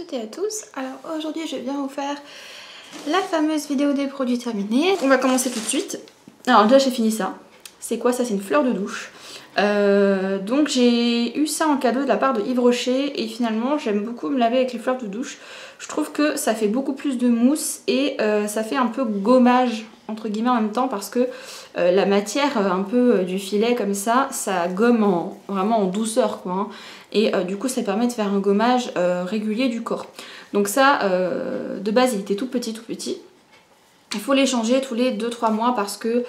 toutes et à tous. Alors aujourd'hui je viens vous faire la fameuse vidéo des produits terminés. On va commencer tout de suite. Alors déjà j'ai fini ça. C'est quoi ça? C'est une fleur de douche. Donc j'ai eu ça en cadeau de la part de Yves Rocher et finalement j'aime beaucoup me laver avec les fleurs de douche. Je trouve que ça fait beaucoup plus de mousse et ça fait un peu gommage entre guillemets en même temps parce que la matière un peu du filet comme ça gomme vraiment en douceur quoi. Hein. Et du coup ça permet de faire un gommage régulier du corps. Donc ça de base il était tout petit. Il faut les changer tous les 2-3 mois parce que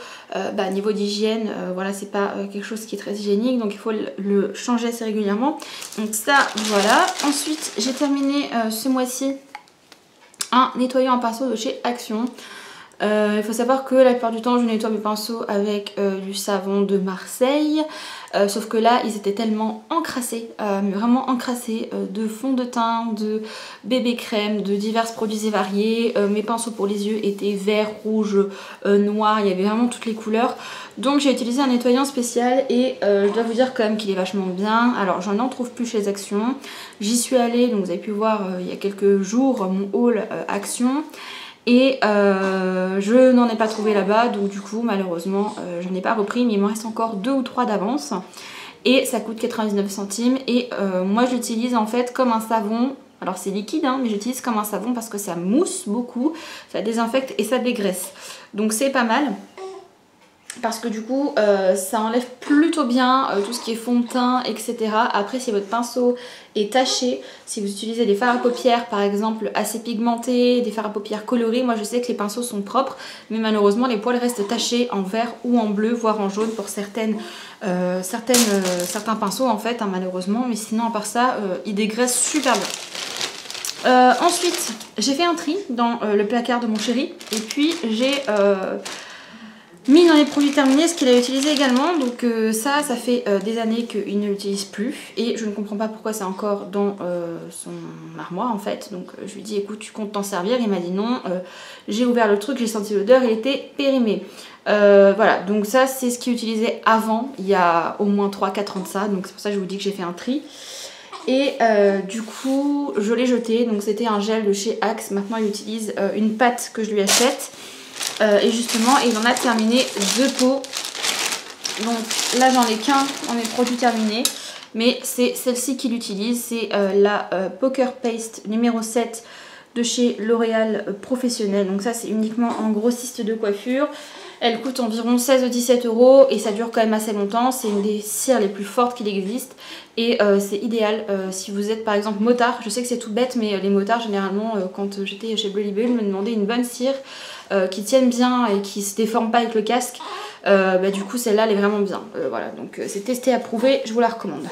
niveau d'hygiène, voilà, c'est pas quelque chose qui est très hygiénique, donc il faut le changer assez régulièrement. Donc ça, voilà. Ensuite, j'ai terminé ce mois-ci un nettoyant à pinceau de chez Action. Il faut savoir que la plupart du temps je nettoie mes pinceaux avec du savon de Marseille, sauf que là ils étaient tellement encrassés, mais vraiment encrassés de fond de teint, de bébé crème, de divers produits et variés. Mes pinceaux pour les yeux étaient vert, rouge, noir, il y avait vraiment toutes les couleurs. Donc j'ai utilisé un nettoyant spécial et je dois vous dire quand même qu'il est vachement bien. Alors j'en trouve plus chez Action, j'y suis allée, donc vous avez pu voir il y a quelques jours mon haul Action. Et je n'en ai pas trouvé là-bas, donc du coup malheureusement j'en ai pas repris, mais il me reste encore 2 ou 3 d'avance et ça coûte 99 centimes et moi je l'utilise en fait comme un savon. Alors c'est liquide hein, mais j'utilise comme un savon parce que ça mousse beaucoup, ça désinfecte et ça dégraisse, donc c'est pas mal. Parce que du coup ça enlève plutôt bien tout ce qui est fond de teint etc. Après si votre pinceau est taché, si vous utilisez des fards à paupières par exemple assez pigmentés, des fards à paupières colorés, moi je sais que les pinceaux sont propres mais malheureusement les poils restent tachés en vert ou en bleu voire en jaune pour certains pinceaux en fait hein, malheureusement, mais sinon à part ça ils dégraissent super bien. Ensuite j'ai fait un tri dans le placard de mon chéri et puis j'ai mis dans les produits terminés ce qu'il a utilisé également, donc ça fait des années qu'il ne l'utilise plus et je ne comprends pas pourquoi c'est encore dans son armoire en fait. Donc je lui dis écoute tu comptes t'en servir, il m'a dit non, j'ai ouvert le truc, j'ai senti l'odeur, il était périmé. Voilà, donc ça c'est ce qu'il utilisait avant, il y a au moins 3-4 ans de ça, donc c'est pour ça que je vous dis que j'ai fait un tri. Et du coup je l'ai jeté, donc c'était un gel de chez Axe, maintenant il utilise une pâte que je lui achète. Et justement il en a terminé 2 pots, donc là j'en ai qu'un dans mes produits terminés, mais c'est celle-ci qu'il utilise, c'est la Poker Paste numéro 7 de chez L'Oréal Professionnel. Donc ça c'est uniquement en grossiste de coiffure, elle coûte environ 16-17 € et ça dure quand même assez longtemps, c'est une des cires les plus fortes qu'il existe et c'est idéal si vous êtes par exemple motard. Je sais que c'est tout bête mais les motards généralement quand j'étais chez Bleu Libelle me demandaient une bonne cire qui tienne bien et qui se déforme pas avec le casque. Du coup celle-là elle est vraiment bien, voilà, donc c'est testé, approuvé, je vous la recommande.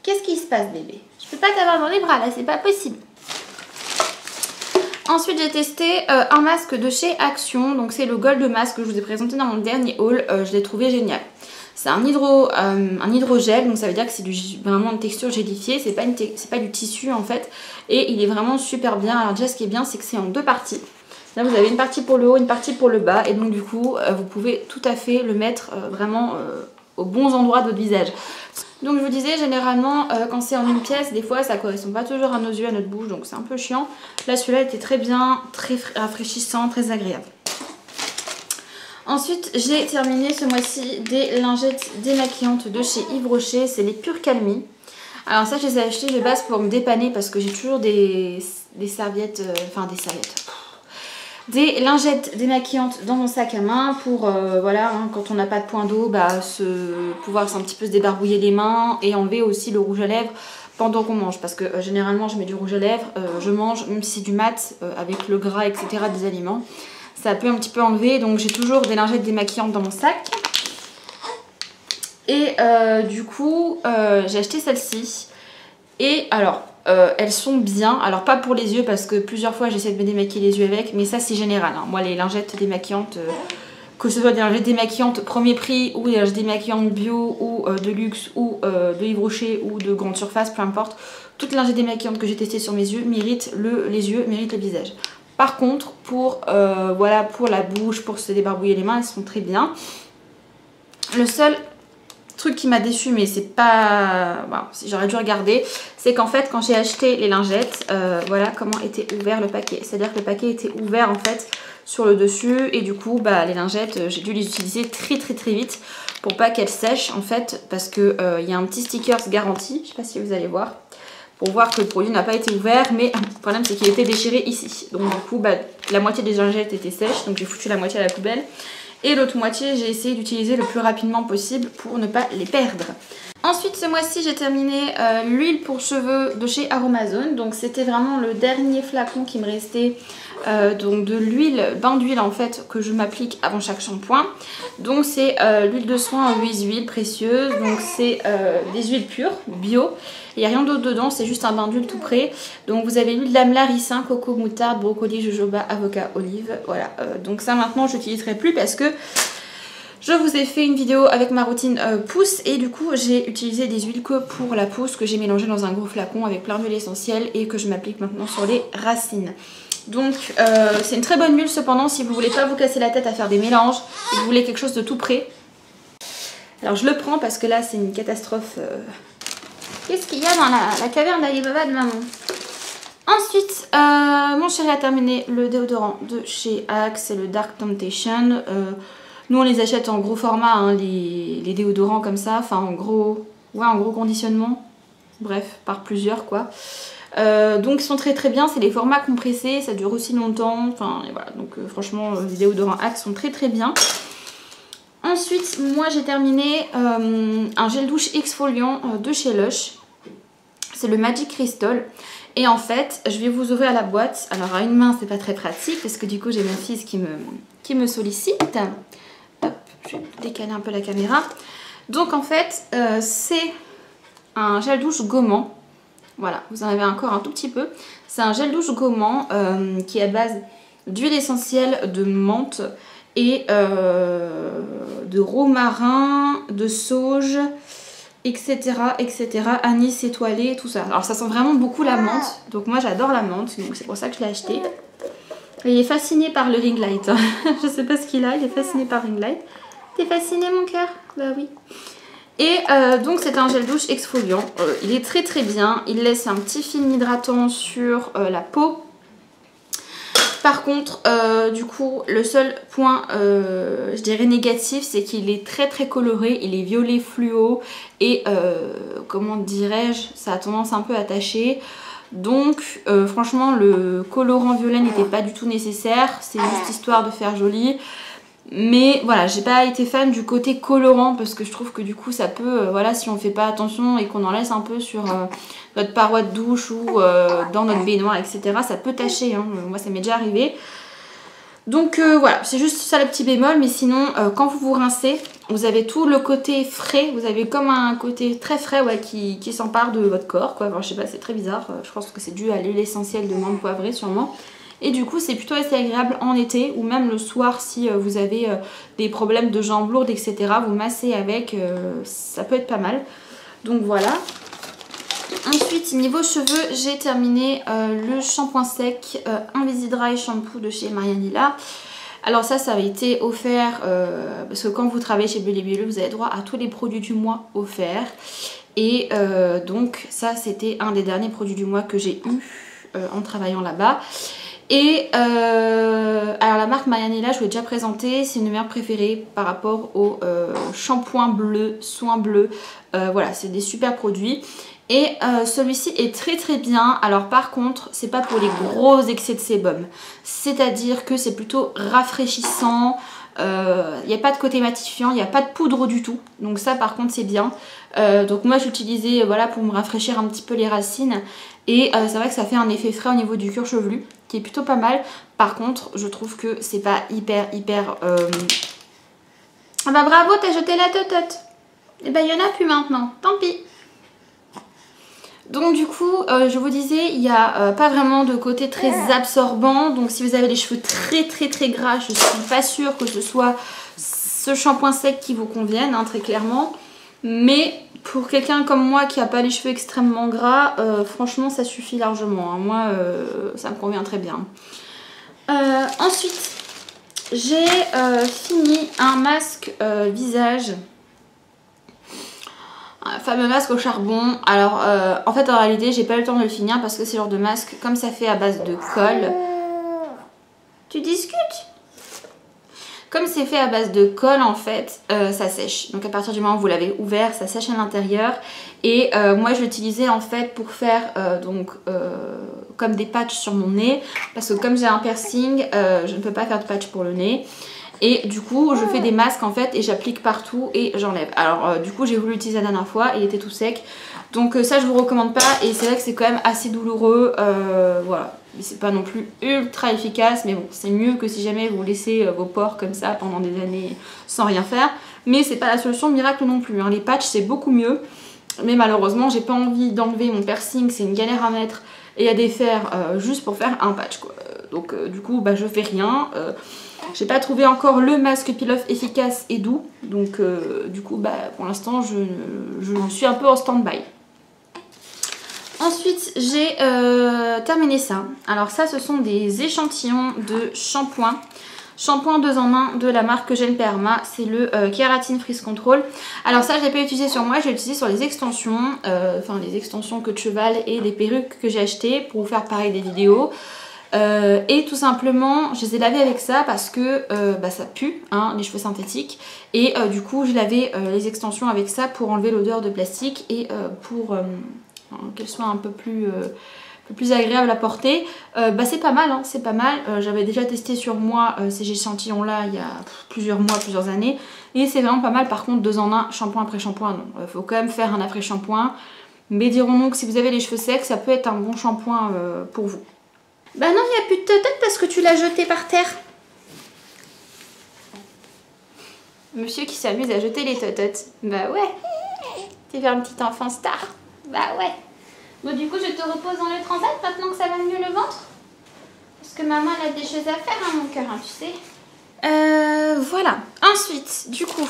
Qu'est-ce qui se passe bébé? Je peux pas t'avoir dans les bras là, c'est pas possible. Ensuite j'ai testé un masque de chez Action, donc c'est le Gold Mask que je vous ai présenté dans mon dernier haul, je l'ai trouvé génial. C'est un hydrogel, donc ça veut dire que c'est vraiment une texture gélifiée, c'est pas du tissu en fait, et il est vraiment super bien. Alors déjà ce qui est bien c'est que c'est en 2 parties. Là vous avez une partie pour le haut, une partie pour le bas, et donc du coup vous pouvez tout à fait le mettre vraiment aux bons endroits de votre visage. Donc je vous disais, généralement quand c'est en une pièce, des fois ça correspond pas toujours à nos yeux, à notre bouche, donc c'est un peu chiant. Là celui-là était très bien, très rafraîchissant, très agréable. Ensuite j'ai terminé ce mois-ci des lingettes démaquillantes de chez Yves Rocher, c'est les Pure Calmie. Alors ça je les ai achetées de base pour me dépanner parce que j'ai toujours des serviettes, des lingettes démaquillantes dans mon sac à main pour voilà hein, quand on n'a pas de point d'eau pouvoir un petit peu se débarbouiller les mains et enlever aussi le rouge à lèvres pendant qu'on mange, parce que généralement je mets du rouge à lèvres, je mange même si c'est du mat avec le gras etc des aliments, ça peut un petit peu enlever, donc j'ai toujours des lingettes démaquillantes dans mon sac. Et du coup j'ai acheté celle-ci et alors elles sont bien, alors pas pour les yeux parce que plusieurs fois j'essaie de me démaquiller les yeux avec, mais ça c'est général hein. Moi les lingettes démaquillantes, que ce soit des lingettes démaquillantes premier prix ou des lingettes démaquillantes bio ou de luxe ou de Yves Rocher ou de grande surface, peu importe, toutes les lingettes démaquillantes que j'ai testées sur mes yeux méritent les yeux, méritent le visage. Par contre voilà, pour la bouche, pour se débarbouiller les mains, elles sont très bien. Le seul truc qui m'a déçu, mais c'est pas... Bon, j'aurais dû regarder. C'est qu'en fait, quand j'ai acheté les lingettes, voilà comment était ouvert le paquet. C'est-à-dire que le paquet était ouvert en fait sur le dessus. Et du coup, bah, les lingettes, j'ai dû les utiliser très vite pour pas qu'elles sèchent en fait. Parce qu'il y a un petit sticker garantie, je sais pas si vous allez voir, pour voir que le produit n'a pas été ouvert. Mais le problème, c'est qu'il était déchiré ici. Donc du coup, bah, la moitié des lingettes étaient sèches. Donc j'ai foutu la moitié à la poubelle. Et l'autre moitié, j'ai essayé d'utiliser le plus rapidement possible pour ne pas les perdre. Ensuite, ce mois-ci, j'ai terminé l'huile pour cheveux de chez Aromazone. Donc c'était vraiment le dernier flacon qui me restait. Donc de l'huile, bain d'huile en fait, que je m'applique avant chaque shampoing. Donc c'est l'huile de soin en 8 huiles précieuses. Donc c'est des huiles pures, bio. Il n'y a rien d'autre dedans, c'est juste un bain d'huile tout prêt. Donc vous avez l'huile d'amla, ricin, coco, moutarde, brocoli, jojoba, avocat, olive. Voilà, donc ça maintenant je n'utiliserai plus parce que je vous ai fait une vidéo avec ma routine pousse. Et du coup j'ai utilisé des huiles que pour la pousse que j'ai mélangé dans un gros flacon avec plein d'huile essentielle et que je m'applique maintenant sur les racines. Donc c'est une très bonne huile cependant si vous voulez pas vous casser la tête à faire des mélanges et que vous voulez quelque chose de tout prêt. Alors je le prends parce que là c'est une catastrophe. Qu'est-ce qu'il y a dans la caverne d'Alibaba de maman? Ensuite, mon chéri a terminé le déodorant de chez Axe, c'est le Dark Temptation. Nous on les achète en gros format, hein, les déodorants comme ça, enfin en gros conditionnement. Bref, par plusieurs quoi. Donc ils sont très bien, c'est des formats compressés, ça dure aussi longtemps. Enfin et voilà, donc franchement les déodorants Axe sont très bien. Ensuite, moi j'ai terminé un gel douche exfoliant de chez Lush. C'est le Magic Crystal. Et en fait, je vais vous ouvrir la boîte. Alors à une main, c'est pas très pratique parce que du coup, j'ai mon fils qui me sollicite. Hop, je vais décaler un peu la caméra. Donc en fait, c'est un gel douche gommant. Voilà, vous en avez encore un tout petit peu. C'est un gel douche gommant qui est à base d'huile essentielle de menthe et de romarin, de sauge, etc. Anis étoilé, tout ça. Alors ça sent vraiment beaucoup la menthe. Donc moi j'adore la menthe, donc c'est pour ça que je l'ai acheté. Et il est fasciné par le ring light. Je sais pas ce qu'il a, il est fasciné par ring light. T'es fasciné mon cœur? Bah oui. Et donc c'est un gel douche exfoliant. Il est très bien. Il laisse un petit film hydratant sur la peau. Par contre, du coup, le seul point, je dirais négatif, c'est qu'il est très coloré. Il est violet fluo et, comment dirais-je, ça a tendance un peu à tacher. Donc, franchement, le colorant violet n'était pas du tout nécessaire. C'est juste histoire de faire joli. Mais voilà, j'ai pas été fan du côté colorant parce que je trouve que du coup ça peut, voilà, si on fait pas attention et qu'on en laisse un peu sur notre paroi de douche ou dans notre baignoire, etc., ça peut tacher, hein. Moi ça m'est déjà arrivé. Donc voilà, c'est juste ça le petit bémol, mais sinon quand vous vous rincez, vous avez tout le côté frais, vous avez comme un côté très frais, ouais, qui s'empare de votre corps, quoi. Enfin, je sais pas, c'est très bizarre, je pense que c'est dû à l'huile essentielle de menthe poivrée sûrement. Et du coup c'est plutôt assez agréable en été ou même le soir si vous avez des problèmes de jambes lourdes, etc. Vous massez avec, ça peut être pas mal. Donc voilà. Ensuite niveau cheveux, j'ai terminé le shampoing sec Invisidry shampoo de chez Marianella. Alors ça a été offert parce que quand vous travaillez chez Belle+Bleu, vous avez droit à tous les produits du mois offerts. Et donc ça c'était un des derniers produits du mois que j'ai eu en travaillant là-bas. Et alors la marque Marianella, je vous l'ai déjà présentée, c'est une de mes marques préférées par rapport au shampoing bleu, soin bleu. Voilà, c'est des super produits. Et celui-ci est très bien. Alors par contre, c'est pas pour les gros excès de sébum. C'est-à-dire que c'est plutôt rafraîchissant. Il n'y a pas de côté matifiant, il n'y a pas de poudre du tout. Donc ça par contre c'est bien. Donc moi j'utilisais voilà, pour me rafraîchir un petit peu les racines. Et c'est vrai que ça fait un effet frais au niveau du cuir chevelu qui est plutôt pas mal. Par contre je trouve que c'est pas hyper Ah bah bravo, t'as jeté la totote. Et bah il y en a plus maintenant, tant pis. Donc du coup je vous disais, il n'y a pas vraiment de côté très absorbant. Donc si vous avez les cheveux très gras, je suis pas sûre que ce soit ce shampoing sec qui vous convienne, hein, très clairement. Mais pour quelqu'un comme moi qui n'a pas les cheveux extrêmement gras, franchement ça suffit largement, hein. Moi ça me convient très bien. Ensuite j'ai fini un masque visage. fameux masque au charbon. Alors en fait en réalité j'ai pas eu le temps de le finir parce que c'est le genre de masque, comme ça fait à base de colle. Tu discutes? Comme c'est fait à base de colle en fait, ça sèche. Donc à partir du moment où vous l'avez ouvert, ça sèche à l'intérieur. Et moi je l'utilisais en fait pour faire comme des patchs sur mon nez. Parce que comme j'ai un piercing, je ne peux pas faire de patch pour le nez. Et du coup je fais des masques en fait et j'applique partout et j'enlève. Alors du coup j'ai voulu l'utiliser la dernière fois, il était tout sec. Donc ça je vous recommande pas et c'est vrai que c'est quand même assez douloureux. Voilà. Mais c'est pas non plus ultra efficace, mais bon, c'est mieux que si jamais vous laissez vos pores comme ça pendant des années sans rien faire. Mais c'est pas la solution miracle non plus, hein. Les patchs c'est beaucoup mieux, mais malheureusement j'ai pas envie d'enlever mon piercing, c'est une galère à mettre et à défaire juste pour faire un patch quoi. Donc du coup bah je fais rien. J'ai pas trouvé encore le masque peel-off efficace et doux, donc du coup bah pour l'instant je suis un peu en stand-by. Ensuite j'ai terminé ça. Alors ça ce sont des échantillons de shampoing. Shampoing 2 en 1 de la marque Gen Perma. C'est le Keratin Freeze Control. Alors ça je l'ai pas utilisé sur moi, je l'ai utilisé sur les extensions. Enfin les extensions queue de cheval et les perruques que j'ai achetées pour vous faire pareil des vidéos. Et tout simplement je les ai lavés avec ça parce que bah, ça pue hein, les cheveux synthétiques. Et du coup je lavais les extensions avec ça pour enlever l'odeur de plastique et pour... qu'elle soit un peu plus agréable à porter. Bah c'est pas mal, hein, c'est pas mal. J'avais déjà testé sur moi ces échantillons là il y a plusieurs mois, plusieurs années. Et c'est vraiment pas mal. Par contre 2 en 1, shampoing après shampoing, non. Faut quand même faire un après shampoing. Mais dirons-nous que si vous avez les cheveux secs, ça peut être un bon shampoing pour vous. Bah non, il n'y a plus de totote parce que tu l'as jeté par terre. Monsieur qui s'amuse à jeter les tototes. Bah ouais. T'es vers un petit enfant star. Bah ouais. Bon du coup je te repose dans le transat maintenant que ça va mieux le ventre. Parce que maman elle a des choses à faire hein, mon cœur, hein, tu sais. Voilà. Ensuite, du coup,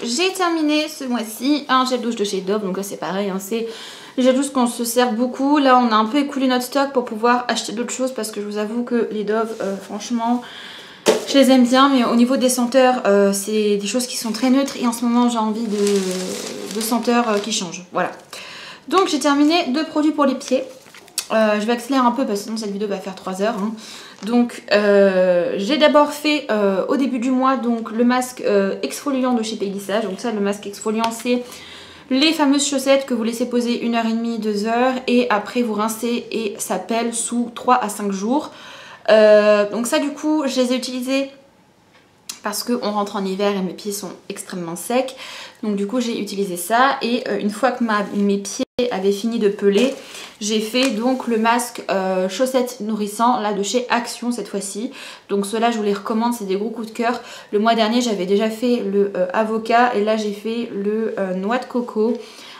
j'ai terminé ce mois-ci un gel douche de chez Dove. Donc là c'est pareil, hein, c'est les gels douches qu'on se sert beaucoup. Là on a un peu écoulé notre stock pour pouvoir acheter d'autres choses. Parce que je vous avoue que les Dove, franchement... je les aime bien, mais au niveau des senteurs, c'est des choses qui sont très neutres. Et en ce moment j'ai envie de senteurs qui changent. Voilà. Donc j'ai terminé 2 produits pour les pieds. Je vais accélérer un peu parce que sinon cette vidéo va faire 3 heures. Hein. Donc j'ai d'abord fait au début du mois donc le masque exfoliant de chez Pélissage. Donc ça le masque exfoliant c'est les fameuses chaussettes que vous laissez poser 1h30, 2 heures. Et après vous rincez et ça pèle sous 3 à 5 jours. Donc ça du coup je les ai utilisées parce qu'on rentre en hiver et mes pieds sont extrêmement secs. Donc du coup j'ai utilisé ça et une fois que mes pieds avaient fini de peler, j'ai fait donc le masque chaussettes nourrissant là de chez Action cette fois-ci. Donc ceux-là je vous les recommande, c'est des gros coups de cœur. Le mois dernier j'avais déjà fait le avocat et là j'ai fait le noix de coco.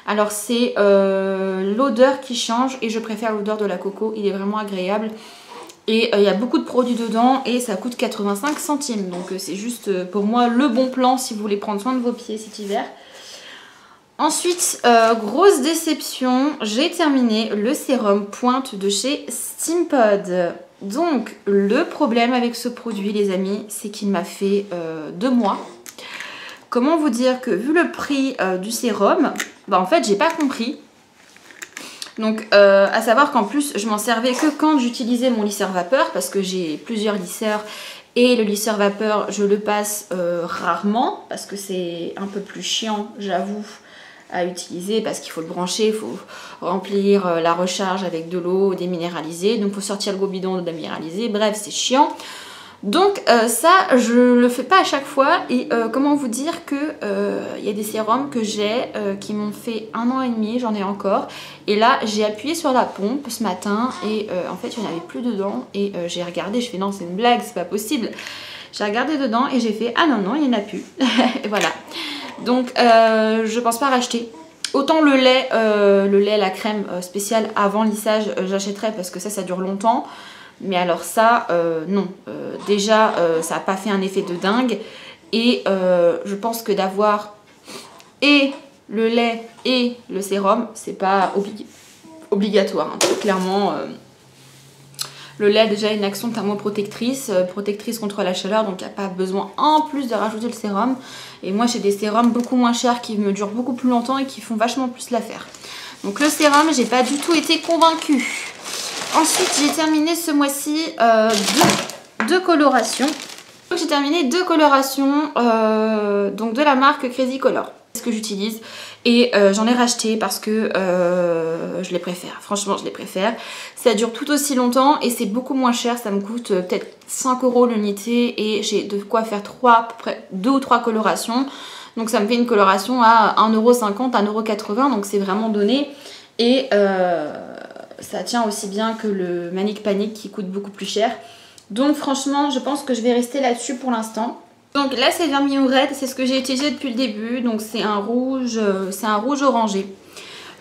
Alors c'est l'odeur qui change et je préfère l'odeur de la coco, il est vraiment agréable. Et il y a beaucoup de produits dedans et ça coûte 85 centimes. Donc c'est juste pour moi le bon plan si vous voulez prendre soin de vos pieds cet hiver. Ensuite, grosse déception, j'ai terminé le sérum pointe de chez Steampod. Donc le problème avec ce produit les amis, c'est qu'il m'a fait 2 mois. Comment vous dire que vu le prix du sérum, bah en fait j'ai pas compris. Donc à savoir qu'en plus je m'en servais que quand j'utilisais mon lisseur vapeur parce que j'ai plusieurs lisseurs et le lisseur vapeur je le passe rarement parce que c'est un peu plus chiant j'avoue à utiliser parce qu'il faut le brancher, il faut remplir la recharge avec de l'eau déminéralisée, donc il faut sortir le gros bidon de déminéralisé, bref c'est chiant. Donc ça je le fais pas à chaque fois et comment vous dire que y a des sérums que j'ai qui m'ont fait 1 an et demi, j'en ai encore et là j'ai appuyé sur la pompe ce matin et en fait il n'y en avait plus dedans et j'ai regardé, je fais non c'est une blague, c'est pas possible. J'ai regardé dedans et j'ai fait ah non non il n'y en a plus et voilà. Donc je pense pas racheter. Autant le lait, la crème spéciale avant lissage j'achèterais parce que ça dure longtemps. Mais alors ça, non. Déjà, ça n'a pas fait un effet de dingue. Et je pense que d'avoir et le lait et le sérum, c'est pas obligatoire. Hein. Clairement, Le lait a déjà une action thermoprotectrice, protectrice contre la chaleur, donc il n'y a pas besoin en plus de rajouter le sérum. Et moi j'ai des sérums beaucoup moins chers qui me durent beaucoup plus longtemps et qui font vachement plus l'affaire. Donc le sérum, j'ai pas du tout été convaincue. Ensuite j'ai terminé ce mois-ci deux colorations. J'ai terminé 2 colorations donc de la marque Crazy Color. C'est ce que j'utilise et j'en ai racheté parce que je les préfère. Franchement je les préfère. Ça dure tout aussi longtemps et c'est beaucoup moins cher. Ça me coûte peut-être 5 € l'unité et j'ai de quoi faire 2 ou 3 colorations. Donc ça me fait une coloration à 1,50 €, 1,80 €, donc c'est vraiment donné. Et ça tient aussi bien que le Manic Panic qui coûte beaucoup plus cher. Donc franchement je pense que je vais rester là-dessus pour l'instant. Donc là c'est Vermillon Red, c'est ce que j'ai utilisé depuis le début. Donc c'est un rouge orangé.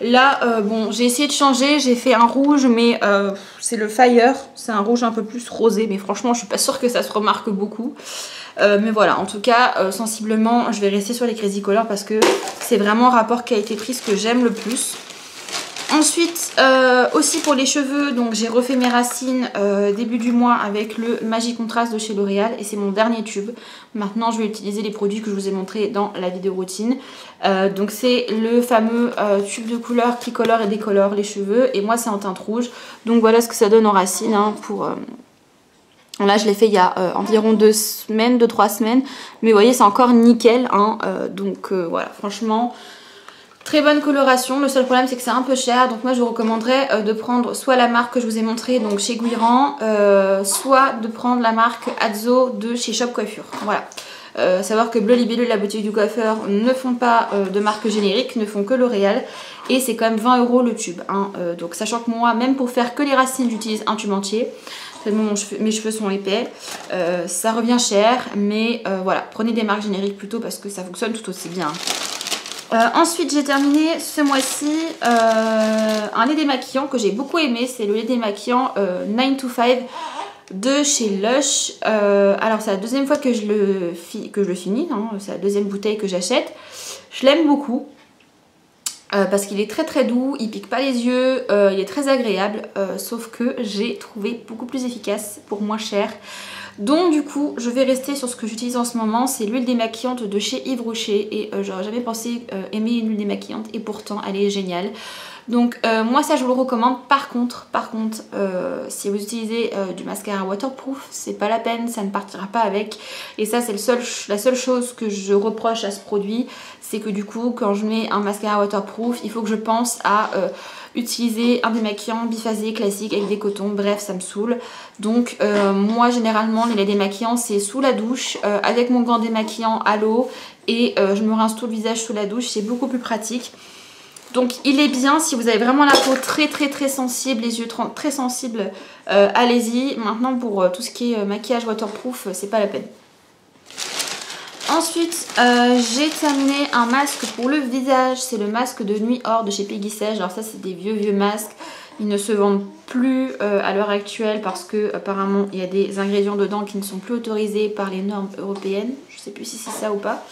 Là bon j'ai essayé de changer, j'ai fait un rouge mais c'est le Fire. C'est un rouge un peu plus rosé mais franchement je suis pas sûre que ça se remarque beaucoup. Mais voilà, en tout cas sensiblement je vais rester sur les Crazy Color parce que c'est vraiment rapport qualité-prix ce que j'aime le plus. Ensuite, aussi pour les cheveux, donc j'ai refait mes racines début du mois avec le Magic Contrast de chez L'Oréal et c'est mon dernier tube. Maintenant, je vais utiliser les produits que je vous ai montrés dans la vidéo routine. Donc c'est le fameux tube de couleur qui colore et décolore les cheveux et moi c'est en teinte rouge. Donc voilà ce que ça donne en racines hein, pour... Là je l'ai fait il y a environ 2-3 semaines, mais vous voyez c'est encore nickel hein, donc voilà franchement... Très bonne coloration, le seul problème c'est que c'est un peu cher, donc moi je vous recommanderais de prendre soit la marque que je vous ai montrée, donc chez Guiran, soit de prendre la marque Azo de chez Shop Coiffure. Voilà. Savoir que Bleu Libellule et la boutique du coiffeur ne font pas de marque générique, ne font que L'Oréal et c'est quand même 20 € le tube. Hein. Donc sachant que moi, même pour faire que les racines, j'utilise un tube entier. Tellement mes cheveux sont épais, ça revient cher, mais voilà, prenez des marques génériques plutôt parce que ça fonctionne tout aussi bien. Ensuite j'ai terminé ce mois-ci un lait démaquillant que j'ai beaucoup aimé, c'est le lait démaquillant 9 to 5 de chez Lush. Alors c'est la deuxième fois que je le finis, hein, c'est la deuxième bouteille que j'achète. Je l'aime beaucoup parce qu'il est très très doux, il pique pas les yeux, il est très agréable, sauf que j'ai trouvé beaucoup plus efficace pour moins cher. Donc du coup je vais rester sur ce que j'utilise en ce moment, c'est l'huile démaquillante de chez Yves Rocher et j'aurais jamais pensé aimer une huile démaquillante et pourtant elle est géniale. Donc moi ça je vous le recommande. Par contre si vous utilisez du mascara waterproof c'est pas la peine, ça ne partira pas avec. Et ça c'est la seule chose que je reproche à ce produit, c'est que du coup quand je mets un mascara waterproof il faut que je pense à utiliser un démaquillant biphasé classique avec des cotons, bref ça me saoule. Donc moi généralement les laits démaquillants c'est sous la douche avec mon gant démaquillant à l'eau et je me rince tout le visage sous la douche, c'est beaucoup plus pratique. Donc il est bien si vous avez vraiment la peau très sensible, les yeux très sensibles, allez-y. Maintenant pour tout ce qui est maquillage waterproof c'est pas la peine. Ensuite j'ai terminé un masque pour le visage, c'est le masque de nuit or de chez Peggy Sage. Alors ça c'est des vieux masques, ils ne se vendent plus à l'heure actuelle parce que apparemment il y a des ingrédients dedans qui ne sont plus autorisés par les normes européennes. Je sais plus si c'est ça ou pas.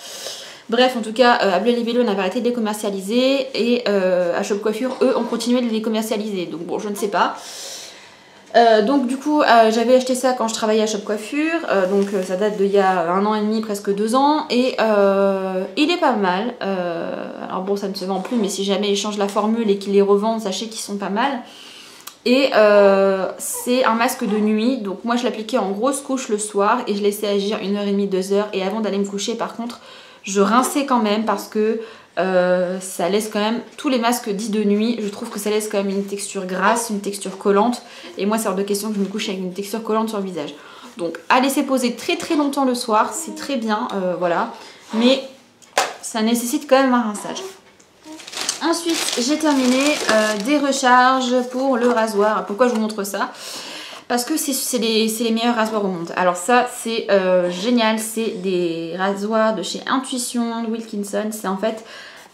Bref, en tout cas, à Bleu Libellule, on avait arrêté de les commercialiser et à Shop Coiffure, eux, ont continué de les commercialiser. Donc bon, je ne sais pas. Donc du coup, j'avais acheté ça quand je travaillais à Shop Coiffure. Donc ça date d'il y a 1 an et demi, presque 2 ans. Et il est pas mal. Alors bon, ça ne se vend plus, mais si jamais ils changent la formule et qu'ils les revendent, sachez qu'ils sont pas mal. Et c'est un masque de nuit, donc moi je l'appliquais en grosse couche le soir et je laissais agir 1h30, 2h. Et avant d'aller me coucher, par contre, je rinçais quand même parce que ça laisse quand même, tous les masques dits de nuit, je trouve que ça laisse quand même une texture grasse, une texture collante. Et moi c'est hors de question que je me couche avec une texture collante sur le visage. Donc à laisser poser très longtemps le soir, c'est très bien, voilà. Mais ça nécessite quand même un rinçage. Ensuite j'ai terminé des recharges pour le rasoir. Pourquoi je vous montre ça ? Parce que c'est les meilleurs rasoirs au monde. Alors ça c'est génial, c'est des rasoirs de chez Intuition Wilkinson. C'est en fait,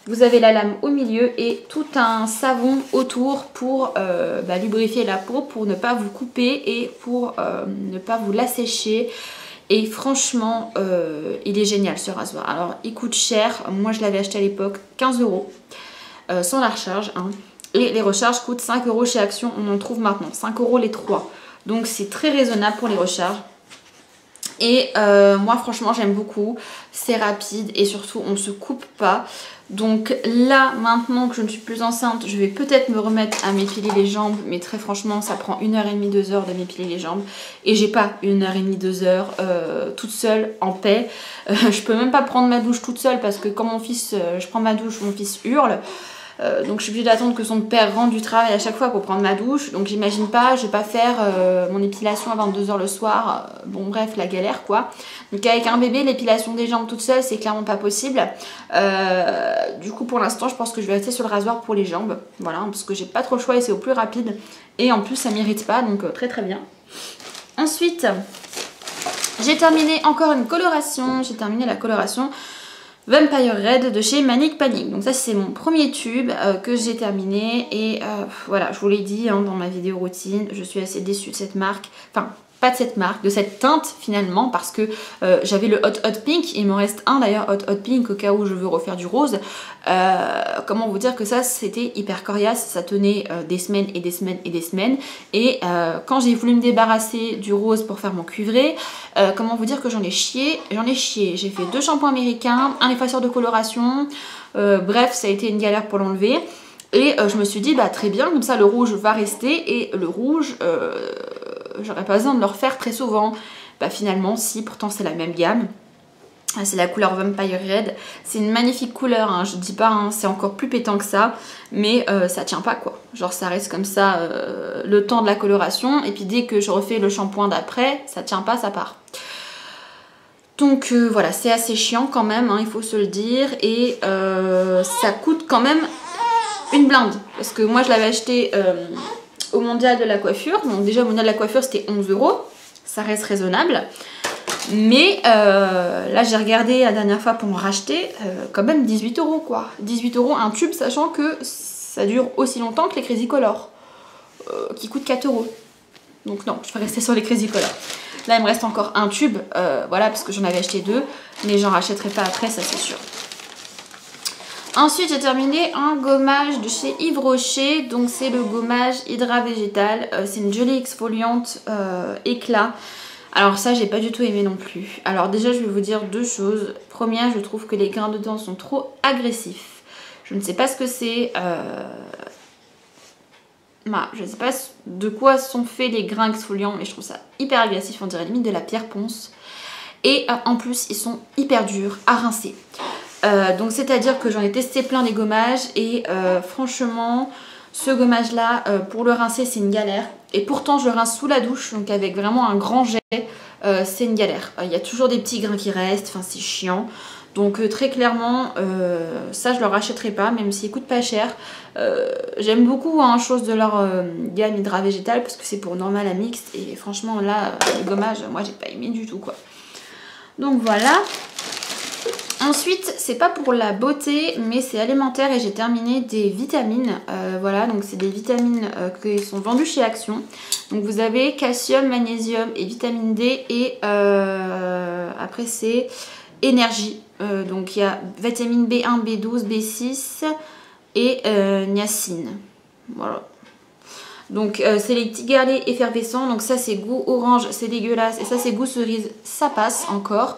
vous avez la lame au milieu et tout un savon autour pour lubrifier la peau, pour ne pas vous couper et pour ne pas vous l'assécher. Et franchement il est génial ce rasoir. Alors il coûte cher, moi je l'avais acheté à l'époque 15 € sans la recharge. Hein. Et les recharges coûtent 5 € chez Action, on en trouve maintenant, 5 € les 3. Donc c'est très raisonnable pour les recharges. Et moi franchement j'aime beaucoup, c'est rapide et surtout on ne se coupe pas. Donc là maintenant que je ne suis plus enceinte, je vais peut-être me remettre à m'épiler les jambes, mais très franchement ça prend 1h30, 2 heures de m'épiler les jambes et j'ai pas 1h30, 2 heures toute seule en paix. Je peux même pas prendre ma douche toute seule parce que quand mon fils, je prends ma douche, mon fils hurle. Donc je suis obligée d'attendre que son père rentre du travail à chaque fois pour prendre ma douche. Donc j'imagine pas, je vais pas faire mon épilation à 22 h le soir. Bon bref, la galère quoi. Donc avec un bébé, l'épilation des jambes toute seule, c'est clairement pas possible. Du coup pour l'instant, je pense que je vais rester sur le rasoir pour les jambes. Voilà, parce que j'ai pas trop le choix et c'est au plus rapide. Et en plus ça m'irrite pas, donc très très bien. Ensuite, j'ai terminé encore une coloration. J'ai terminé la coloration Vampire Red de chez Manic Panic. Donc ça c'est mon premier tube que j'ai terminé et voilà, je vous l'ai dit hein, dans ma vidéo routine, je suis assez déçue de cette marque, enfin pas de cette marque, de cette teinte finalement parce que j'avais le Hot Pink, il m'en reste un d'ailleurs Hot Pink au cas où je veux refaire du rose. Comment vous dire que ça c'était hyper coriace, ça tenait des semaines et des semaines et des semaines et quand j'ai voulu me débarrasser du rose pour faire mon cuivré, comment vous dire que j'en ai chié, j'ai fait 2 shampoings américains, un effaceur de coloration, bref ça a été une galère pour l'enlever. Et je me suis dit bah très bien, comme ça le rouge va rester et le rouge j'aurais pas besoin de le refaire très souvent. Bah finalement si, pourtant c'est la même gamme. C'est la couleur Vampire Red. C'est une magnifique couleur, hein, je dis pas, hein, c'est encore plus pétant que ça. Mais ça tient pas quoi. Genre ça reste comme ça le temps de la coloration. Et puis dès que je refais le shampoing d'après, ça tient pas, ça part. Donc voilà, c'est assez chiant quand même, hein, il faut se le dire. Et ça coûte quand même une blinde. Parce que moi je l'avais acheté au mondial de la coiffure. Donc déjà au mondial de la coiffure c'était 11 €. Ça reste raisonnable. Mais là j'ai regardé la dernière fois pour me racheter quand même 18 € quoi. 18 € un tube, sachant que ça dure aussi longtemps que les Crazy Color qui coûtent 4 €. Donc non, je vais rester sur les Crazy Color. Là il me reste encore un tube, voilà, parce que j'en avais acheté 2, mais j'en rachèterai pas après, ça c'est sûr. Ensuite j'ai terminé un gommage de chez Yves Rocher, donc c'est le gommage Hydra Végétal, c'est une jolie exfoliante éclat. Alors ça j'ai pas du tout aimé non plus. Alors déjà je vais vous dire 2 choses. Première, je trouve que les grains dedans sont trop agressifs. Je ne sais pas ce que c'est. Je ne sais pas de quoi sont faits les grains exfoliants, mais je trouve ça hyper agressif, on dirait limite de la pierre ponce. Et en plus ils sont hyper durs à rincer. Donc c'est à dire que j'en ai testé plein des gommages et franchement ce gommage là pour le rincer c'est une galère. Et pourtant je le rince sous la douche, donc avec vraiment un grand jet, c'est une galère. Il y a toujours des petits grains qui restent, enfin c'est chiant. Donc très clairement ça je le rachèterai pas, même s'il coûte pas cher. J'aime beaucoup hein, chose de leur gamme Hydra Végétal parce que c'est pour normal à mixte. Et franchement là les gommages moi j'ai pas aimé du tout quoi. Donc voilà. Ensuite, c'est pas pour la beauté, mais c'est alimentaire et j'ai terminé des vitamines. Voilà, donc c'est des vitamines qui sont vendues chez Action. Donc vous avez calcium, magnésium et vitamine D et après c'est énergie. Donc il y a vitamine B1, B12, B6 et niacine. Voilà. Donc c'est les petits galets effervescents, donc ça c'est goût orange, c'est dégueulasse, et ça c'est goût cerise, ça passe encore.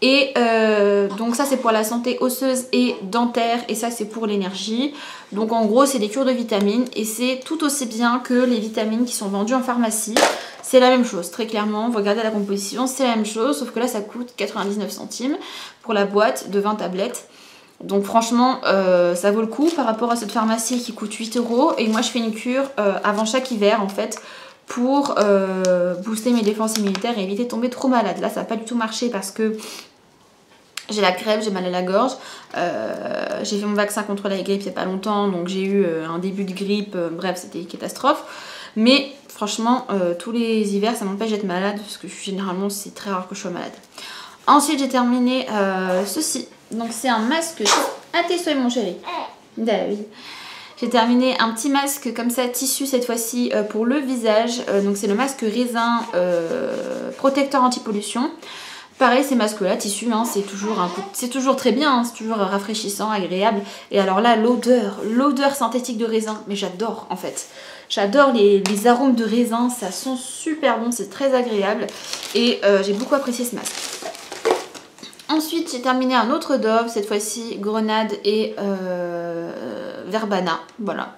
Et donc ça c'est pour la santé osseuse et dentaire, et ça c'est pour l'énergie. Donc en gros c'est des cures de vitamines, et c'est tout aussi bien que les vitamines qui sont vendues en pharmacie. C'est la même chose, très clairement, vous regardez la composition, c'est la même chose, sauf que là ça coûte 99 centimes pour la boîte de 20 tablettes. Donc franchement ça vaut le coup par rapport à cette pharmacie qui coûte 8 €. Et moi je fais une cure avant chaque hiver en fait pour booster mes défenses immunitaires et éviter de tomber trop malade. Là ça n'a pas du tout marché parce que j'ai la crève, j'ai mal à la gorge. J'ai fait mon vaccin contre la grippe il n'y a pas longtemps, donc j'ai eu un début de grippe, bref c'était une catastrophe. Mais franchement tous les hivers ça m'empêche d'être malade parce que généralement c'est très rare que je sois malade. Ensuite j'ai terminé ceci. Donc c'est un masque... Ah tes souhaits mon chéri. David. J'ai terminé un petit masque comme ça, tissu cette fois-ci pour le visage. Donc c'est le masque raisin protecteur anti-pollution. Pareil, ces masques-là, tissu, hein, c'est toujours très bien, hein, c'est toujours rafraîchissant, agréable. Et alors là, l'odeur synthétique de raisin, mais j'adore en fait. J'adore les arômes de raisin, ça sent super bon, c'est très agréable. Et j'ai beaucoup apprécié ce masque. Ensuite, j'ai terminé un autre Dove, cette fois-ci grenade et verbana, voilà.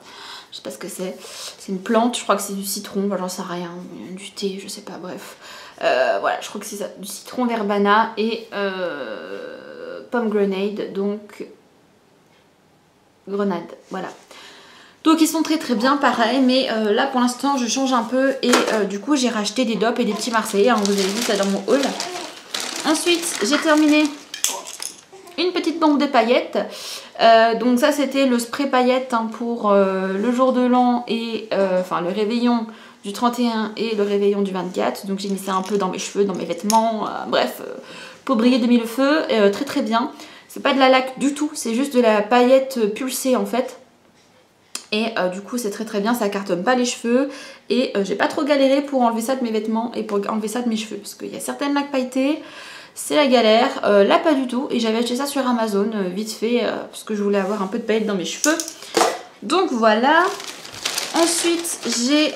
Je sais pas ce que c'est. C'est une plante, je crois que c'est du citron, j'en sais rien, du thé, je sais pas, bref. Voilà, je crois que c'est ça, du citron verbana et pomme grenade, donc grenade, voilà. Donc ils sont très très bien pareil, mais là pour l'instant je change un peu et du coup j'ai racheté des dopes et des petits marseillais, hein, vous avez vu ça dans mon haul. Ensuite j'ai terminé une petite bombe de paillettes. Donc ça c'était le spray paillettes, hein, pour le jour de l'an et enfin le réveillon du 31 et le réveillon du 24. Donc j'ai mis ça un peu dans mes cheveux, dans mes vêtements, bref, pour briller de mille feux, très très bien. C'est pas de la laque du tout, c'est juste de la paillette pulsée en fait. Et du coup c'est très très bien, ça cartonne pas les cheveux. Et j'ai pas trop galéré pour enlever ça de mes vêtements et pour enlever ça de mes cheveux. Parce qu'il y a certaines laques pailletées, c'est la galère. Là pas du tout. Et j'avais acheté ça sur Amazon vite fait parce que je voulais avoir un peu de paillettes dans mes cheveux. Donc voilà. Ensuite j'ai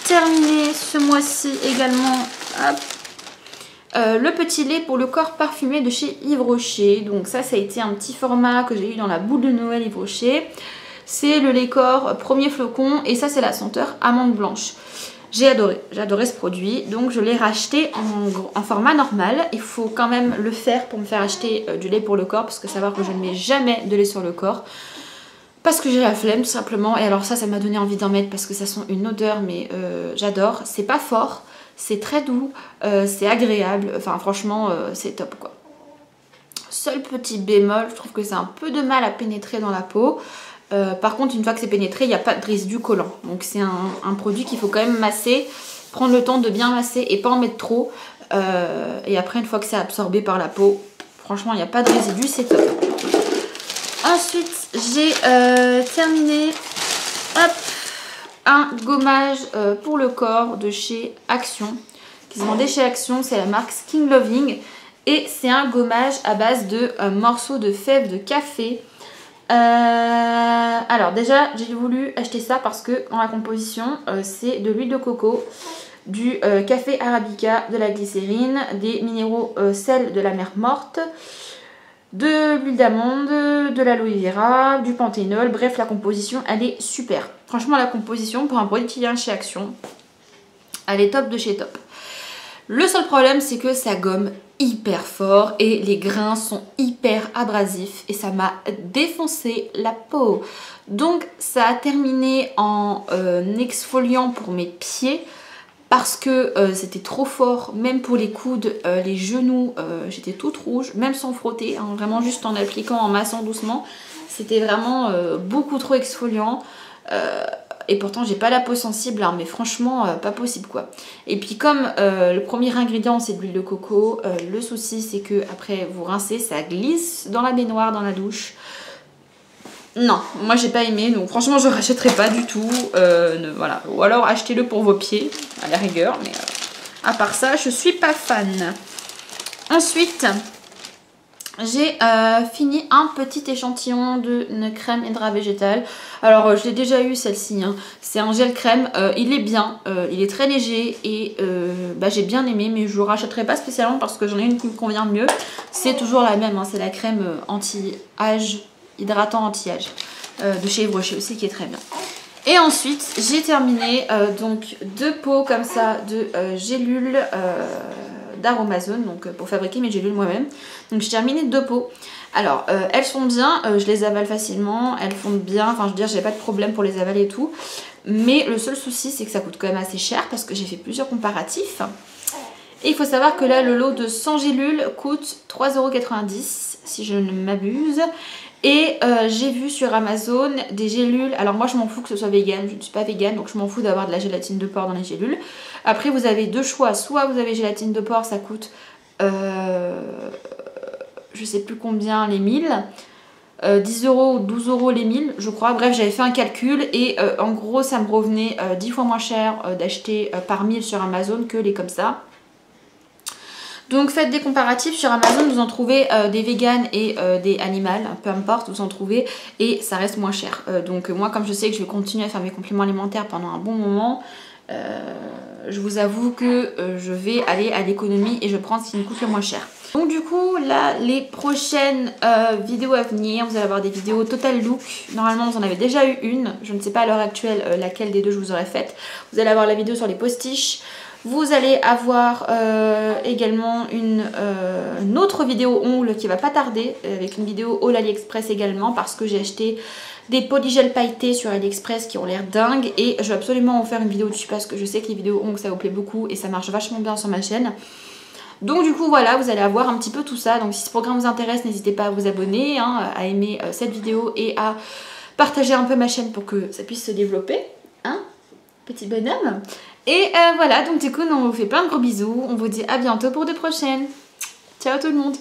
terminé ce mois-ci également le petit lait pour le corps parfumé de chez Yves Rocher. Donc ça a été un petit format que j'ai eu dans la boule de Noël Yves Rocher. C'est le lait corps premier flocon et ça c'est la senteur amande blanche. J'ai adoré ce produit, donc je l'ai racheté en format normal. Il faut quand même le faire pour me faire acheter du lait pour le corps, parce que savoir que je ne mets jamais de lait sur le corps. Parce que j'ai la flemme tout simplement. Et alors ça m'a donné envie d'en mettre parce que ça sent une odeur, mais j'adore. C'est pas fort, c'est très doux, c'est agréable. Enfin franchement c'est top quoi. Seul petit bémol, je trouve que c'est un peu de mal à pénétrer dans la peau. Par contre une fois que c'est pénétré, il n'y a pas de résidu collant. Donc c'est un produit qu'il faut quand même masser, prendre le temps de bien masser et pas en mettre trop. Et après une fois que c'est absorbé par la peau, franchement il n'y a pas de résidu, c'est top. Ensuite j'ai terminé un gommage pour le corps de chez Action, qui se vendait chez Action, c'est la marque Skin Loving. Et c'est un gommage à base de morceaux de fèves de café. Alors déjà j'ai voulu acheter ça parce que dans la composition c'est de l'huile de coco, du café arabica, de la glycérine, des minéraux sel de la mer morte, de l'huile d'amande, de l'aloe vera, du panthénol. Bref, la composition elle est super. Franchement la composition pour un produit qui vient chez Action, elle est top de chez top. Le seul problème c'est que ça gomme hyper fort et les grains sont hyper abrasifs et ça m'a défoncé la peau. Donc ça a terminé en exfoliant pour mes pieds parce que c'était trop fort, même pour les coudes, les genoux, j'étais toute rouge, même sans frotter, hein, vraiment juste en appliquant, en massant doucement. C'était vraiment beaucoup trop exfoliant. Et pourtant j'ai pas la peau sensible, hein, mais franchement pas possible quoi. Et puis comme le premier ingrédient c'est de l'huile de coco, le souci c'est que après vous rincez, ça glisse dans la baignoire, dans la douche. Non, moi j'ai pas aimé, donc franchement je rachèterai pas du tout. Voilà. Ou alors achetez-le pour vos pieds à la rigueur, mais à part ça je suis pas fan. Ensuite j'ai fini un petit échantillon d'une crème hydra végétale. Alors je l'ai déjà eu celle-ci, hein. C'est un gel crème, il est bien, il est très léger et j'ai bien aimé, mais je ne rachèterai pas spécialement parce que j'en ai une qui me convient mieux. C'est toujours la même, hein. C'est la crème anti-âge, hydratant anti-âge de chez Yves Rocher aussi, qui est très bien. Et ensuite j'ai terminé donc 2 pots comme ça de gélules d'Aromazone, donc pour fabriquer mes gélules moi-même. Donc j'ai terminé 2 pots. Alors elles sont bien, je les avale facilement, elles fondent bien, enfin je veux dire j'ai pas de problème pour les avaler et tout. Mais le seul souci c'est que ça coûte quand même assez cher parce que j'ai fait plusieurs comparatifs. Et il faut savoir que là le lot de 100 gélules coûte 3,90 € si je ne m'abuse. Et j'ai vu sur Amazon des gélules, alors moi je m'en fous que ce soit vegan, je ne suis pas vegan donc je m'en fous d'avoir de la gélatine de porc dans les gélules. Après vous avez 2 choix, soit vous avez gélatine de porc, ça coûte je sais plus combien les 1000, 10 € ou 12 € les 1000 je crois. Bref j'avais fait un calcul et en gros ça me revenait 10 fois moins cher d'acheter par 1000 sur Amazon que les comme ça. Donc faites des comparatifs sur Amazon, vous en trouvez des véganes et des animales, peu importe, vous en trouvez et ça reste moins cher. Donc moi comme je sais que je vais continuer à faire mes compléments alimentaires pendant un bon moment, je vous avoue que je vais aller à l'économie et je prends ce qui me coûte le moins cher. Donc du coup là les prochaines vidéos à venir, vous allez avoir des vidéos total look. Normalement vous en avez déjà eu une, je ne sais pas à l'heure actuelle laquelle des deux je vous aurais faite. Vous allez avoir la vidéo sur les postiches. Vous allez avoir également une autre vidéo ongles qui va pas tarder, avec une vidéo haul AliExpress également, parce que j'ai acheté des polygels pailletés sur AliExpress qui ont l'air dingues et je vais absolument en faire une vidéo dessus parce que je sais que les vidéos ongles ça vous plaît beaucoup et ça marche vachement bien sur ma chaîne. Donc du coup voilà, vous allez avoir un petit peu tout ça. Donc si ce programme vous intéresse, n'hésitez pas à vous abonner, hein, à aimer cette vidéo et à partager un peu ma chaîne pour que ça puisse se développer, hein, petit bonhomme. Et voilà, donc du coup on vous fait plein de gros bisous, on vous dit à bientôt pour de prochaines. Ciao tout le monde.